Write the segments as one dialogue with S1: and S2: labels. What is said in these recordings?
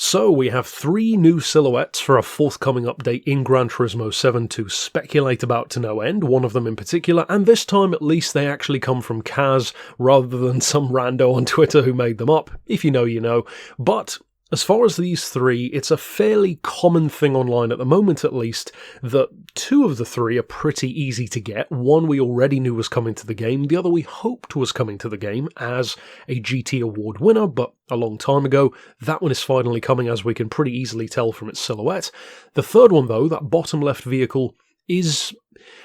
S1: So we have 3 new silhouettes for a forthcoming update in Gran Turismo 7 to speculate about to no end, one of them in particular, and this time at least they actually come from Kaz rather than some rando on Twitter who made them up. If you know, you know. But as far as these 3, it's a fairly common thing online at the moment at least, that 2 of the 3 are pretty easy to get. One we already knew was coming to the game, the other we hoped was coming to the game as a GT award winner, but a long time ago. That one is finally coming, as we can pretty easily tell from its silhouette. The third one though, that bottom left vehicle, is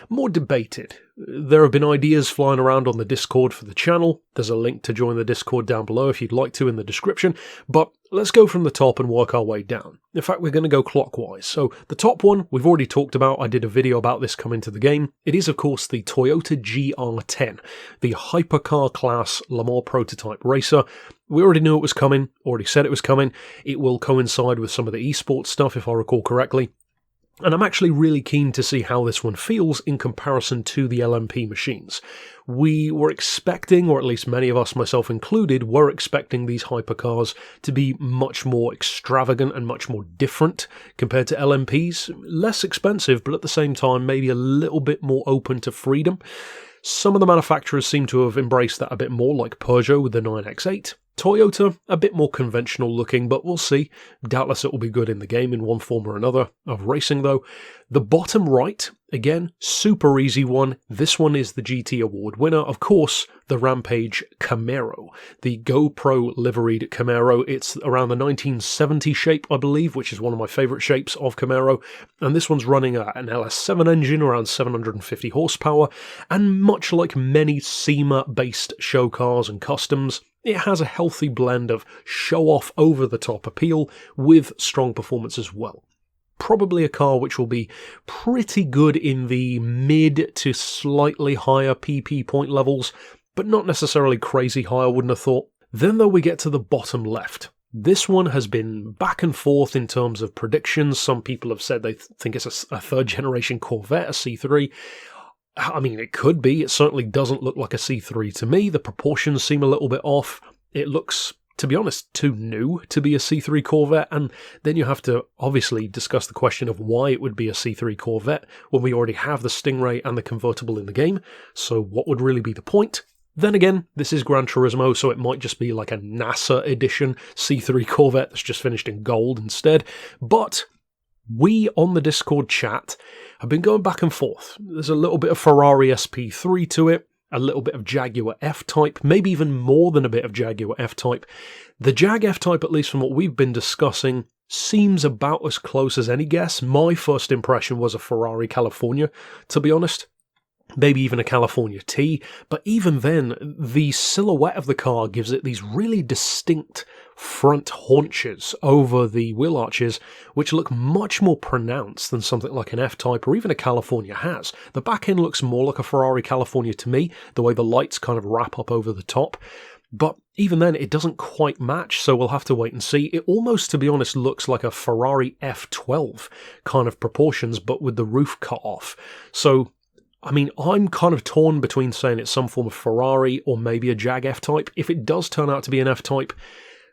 S1: more debated. There have been ideas flying around on the Discord for the channel. There's a link to join the Discord down below if you'd like to in the description, but let's go from the top and work our way down. In fact, we're going to go clockwise. So the top one, we've already talked about. I did a video about this coming to the game. It is, of course, the Toyota GR10, the hypercar class Le Mans prototype racer. We already knew it was coming, already said it was coming. It will coincide with some of the esports stuff, if I recall correctly. And I'm actually really keen to see how this one feels in comparison to the LMP machines. We were expecting, or at least many of us, myself included, were expecting these hypercars to be much more extravagant and much more different compared to LMPs. Less expensive, but at the same time maybe a little bit more open to freedom. Some of the manufacturers seem to have embraced that a bit more, like Peugeot with the 9X8. Toyota, a bit more conventional looking, but we'll see. Doubtless it will be good in the game in one form or another of racing though. The bottom right, again, super easy one. This one is the GT award winner, of course, the Rampage Camaro. The GoPro liveried Camaro. It's around the 1970 shape, I believe, which is one of my favourite shapes of Camaro. And this one's running an LS7 engine, around 750 horsepower. And much like many SEMA-based show cars and customs, it has a healthy blend of show-off, over-the-top appeal with strong performance as well. Probably a car which will be pretty good in the mid to slightly higher PP point levels, but not necessarily crazy high, I wouldn't have thought. Then though we get to the bottom left. This one has been back and forth in terms of predictions. Some people have said they think it's a third-generation Corvette, a C3. I mean, it could be. It certainly doesn't look like a C3 to me. The proportions seem a little bit off. It looks, to be honest, too new to be a C3 Corvette, and then you have to obviously discuss the question of why it would be a C3 Corvette when we already have the Stingray and the convertible in the game. So what would really be the point? Then again, this is Gran Turismo, so it might just be like a NASA edition C3 Corvette that's just finished in gold instead. But we on the Discord chat have been going back and forth. There's a little bit of Ferrari SP3 to it, a little bit of Jaguar F-Type, maybe even more than a bit of Jaguar F-Type. The Jag F-Type, at least from what we've been discussing, seems about as close as any guess. My first impression was a Ferrari California, to be honest. Maybe even a California T, but even then, the silhouette of the car gives it these really distinct front haunches over the wheel arches, which look much more pronounced than something like an F-Type or even a California has. The back end looks more like a Ferrari California to me, the way the lights kind of wrap up over the top. But even then, it doesn't quite match, so we'll have to wait and see. It almost, to be honest, looks like a Ferrari F12 kind of proportions, but with the roof cut off. So I mean, I'm kind of torn between saying it's some form of Ferrari or maybe a Jag F-Type. If it does turn out to be an F-Type,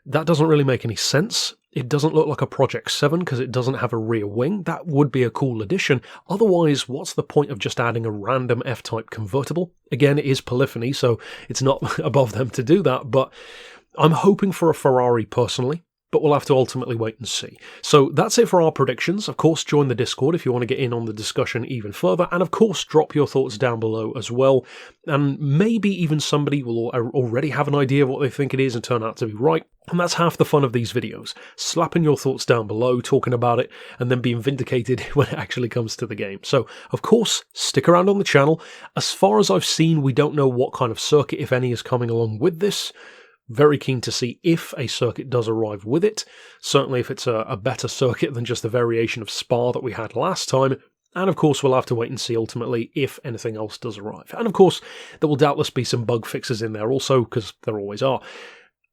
S1: that doesn't really make any sense. It doesn't look like a Project 7 because it doesn't have a rear wing. That would be a cool addition. Otherwise, what's the point of just adding a random F-Type convertible? Again, it is polyphony, so it's not above them to do that, but I'm hoping for a Ferrari personally. But we'll have to ultimately wait and see. So that's it for our predictions. Of course, join the Discord if you want to get in on the discussion even further. And of course, drop your thoughts down below as well. And maybe even somebody will already have an idea of what they think it is and turn out to be right. And that's half the fun of these videos. Slapping your thoughts down below, talking about it, and then being vindicated when it actually comes to the game. So, of course, stick around on the channel. As far as I've seen, we don't know what kind of circuit, if any, is coming along with this. Very keen to see if a circuit does arrive with it. Certainly if it's a better circuit than just the variation of Spa that we had last time. And of course we'll have to wait and see ultimately if anything else does arrive. And of course there will doubtless be some bug fixes in there also, because there always are.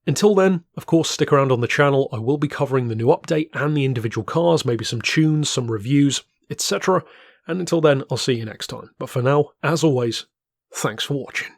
S1: Until then, of course, stick around on the channel. I will be covering the new update and the individual cars, maybe some tunes, some reviews, etc. And until then, I'll see you next time. But for now, as always, thanks for watching.